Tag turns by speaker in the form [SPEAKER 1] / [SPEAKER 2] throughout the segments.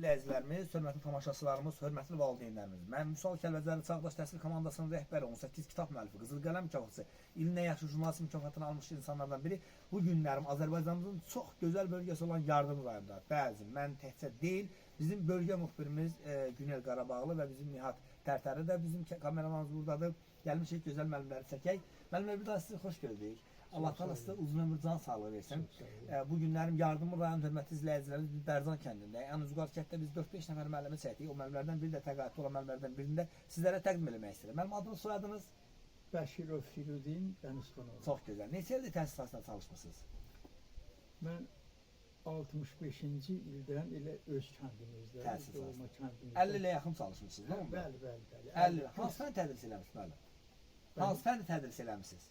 [SPEAKER 1] hörmətli əzizlərimiz, hörmətli tamaşaçılarımız, hörmətli valideynlərimiz. Mən Vüsal Kəlbəcəri Çağdaş Təhsil Komandasının rəhbəri, 18 kitab müəllifi, Qızıl Qələm mükafatçısı, ilin ən yaxşı jurnalist mükafatını almış insanlardan biri. Bu günlərim Azərbaycanımızın çox gözəl bölgəsi olan Yardım rayonunda. Bəzi, mən təkcə deyil, bizim bölgə müxbirimiz Günel Qarabağlı və bizim Nihat Tərtəri də bizim kameramanımız buradadır. Gəlmişik gözəl müəllimləri çəkək. Müəllimlər, bir daha sizi xoş gördük. Allah təala sizə uzun ömür, can sağlığı versin. Bu günlərim Yardımlı rayon hörmətli izləyicilərimiz biz Bərzan kəndində, yəni Ucqar kənddə biz 4-5 nəfər müəllimi çəkdik. O müəllimlərdən biri də təqaüdlü olan müəllimlərdən birində sizlərə təqdim eləmək istəyirəm. Mənim adınız, soyadınız?
[SPEAKER 2] Bəşirov Firudin Dənizxanov.
[SPEAKER 1] Çox gözəl. Neçə ildir təhsil sahəsində çalışmısınız?
[SPEAKER 2] Mən 65-ci ildən elə öz kəndimizdə,
[SPEAKER 1] Təhsil
[SPEAKER 2] doğma
[SPEAKER 1] sahəsində.
[SPEAKER 2] kəndimizdə.
[SPEAKER 1] 50 ilə yaxın çalışmısınız, değil mi?
[SPEAKER 2] Bəli.
[SPEAKER 1] 50. Hansı fən tədris eləmisiniz müəllim? Hansı fən tədris eləmisiniz?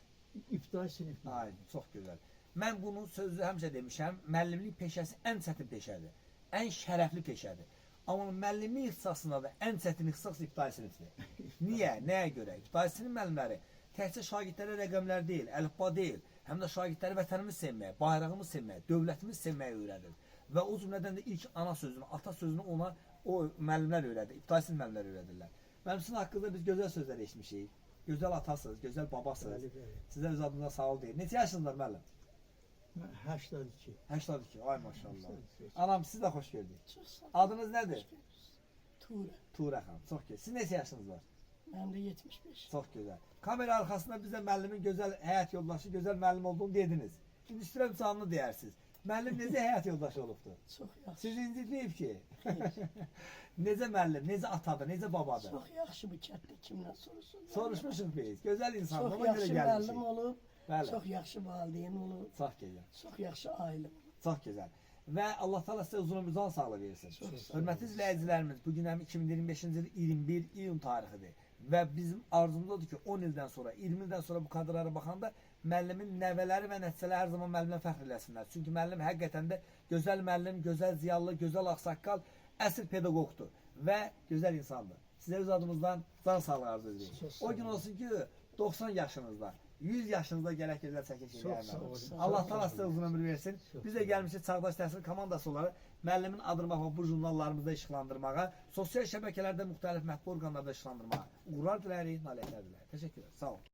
[SPEAKER 2] İbtidai sinif.
[SPEAKER 1] Ay, çox gözəl. Mən bunu sözü həmişə demişəm, müəllimlik peşəsi ən çətin peşədir. Ən şərəfli peşədir. Amma müəllimlik ixtisasında da ən çətin ixtisas ibtidai sinifdir. Niyə? Nəyə görə? İbtidai sinif müəllimləri təkcə şagirdlərə rəqəmlər deyil, əlifba deyil, həm də şagirdləri vətənimiz sevməyə, bayrağımız sevməyə, dövlətimiz sevməyə öyrədir. Və o cümlədən də ilk ana sözünü, ata sözünü ona o müəllimlər öyrədir, ibtidai sinif müəllimlər öyrədirlər. Mənim sizin haqqınızda biz gözəl sözlər eşitmişik. Gözəl atasınız, gözəl babasınız. Sizə öz adınıza sağ ol deyir. Neçə yaşınız var müəllim?
[SPEAKER 2] 82.
[SPEAKER 1] 82. Ay maşallah. Anam, siz də xoş gördük.
[SPEAKER 3] Çox sağ ol.
[SPEAKER 1] Adınız nədir?
[SPEAKER 3] Tuğra.
[SPEAKER 1] Tuğra xanım. Çox gözəl. Siz neçə yaşınız var?
[SPEAKER 3] Mənim də 75.
[SPEAKER 1] Çox gözəl. Kamera arxasında bizə müəllimin gözəl həyat yoldaşı, gözəl müəllim olduğunu dediniz. İndi üstünə canlı deyirsiniz. Müəllim necə həyat yoldaşı olubdur?
[SPEAKER 3] Çox yaxşı.
[SPEAKER 1] Siz incitməyib ki. Necə müəllim, necə atadır, necə babadır?
[SPEAKER 3] Çox yaxşı bu kənddə kimdən soruşsun.
[SPEAKER 1] Soruşmuşuq biz. Gözəl insan.
[SPEAKER 3] Çox
[SPEAKER 1] Ona görə
[SPEAKER 3] yaxşı
[SPEAKER 1] gəlmişik.
[SPEAKER 3] müəllim olub.
[SPEAKER 1] Bəli.
[SPEAKER 3] Çox yaxşı valideyn olub.
[SPEAKER 1] Çox gözəl.
[SPEAKER 3] Çox yaxşı ailə olub.
[SPEAKER 1] Çox gözəl. Və Allah Teala sizə uzun ömür, can sağlığı versin.
[SPEAKER 3] Çox sağ olun.
[SPEAKER 1] Hörmətli izləyicilərimiz, bu gün 2025-ci il 21 iyun tarixidir. Və bizim arzumuzdadır ki, 10 ildən sonra, 20 ildən sonra bu kadrlara baxanda müəllimin nəvələri və nəticələri hər zaman müəllimlə fəxr eləsinlər. Çünki müəllim həqiqətən də gözəl müəllim, gözəl ziyalı, gözəl ağsaqqal, əsl pedaqoqdur və gözəl insandır. Sizə öz adımızdan can sağlığı arzu edirik. O gün olsun ki, 90 yaşınızda, 100 yaşınızda gələk gözəl çəkiş eləyərlər. Allah Teala sizə uzun ömür versin. Biz də gəlmişik Çağdaş Təhsil Komandası olaraq müəllimin adını bu jurnallarımızda işıqlandırmağa, sosial şəbəkələrdə müxtəlif mətbu orqanlarda işıqlandırmağa uğurlar diləyirik, nailiyyətlər diləyirik. Təşəkkür ederim. Sağ olun.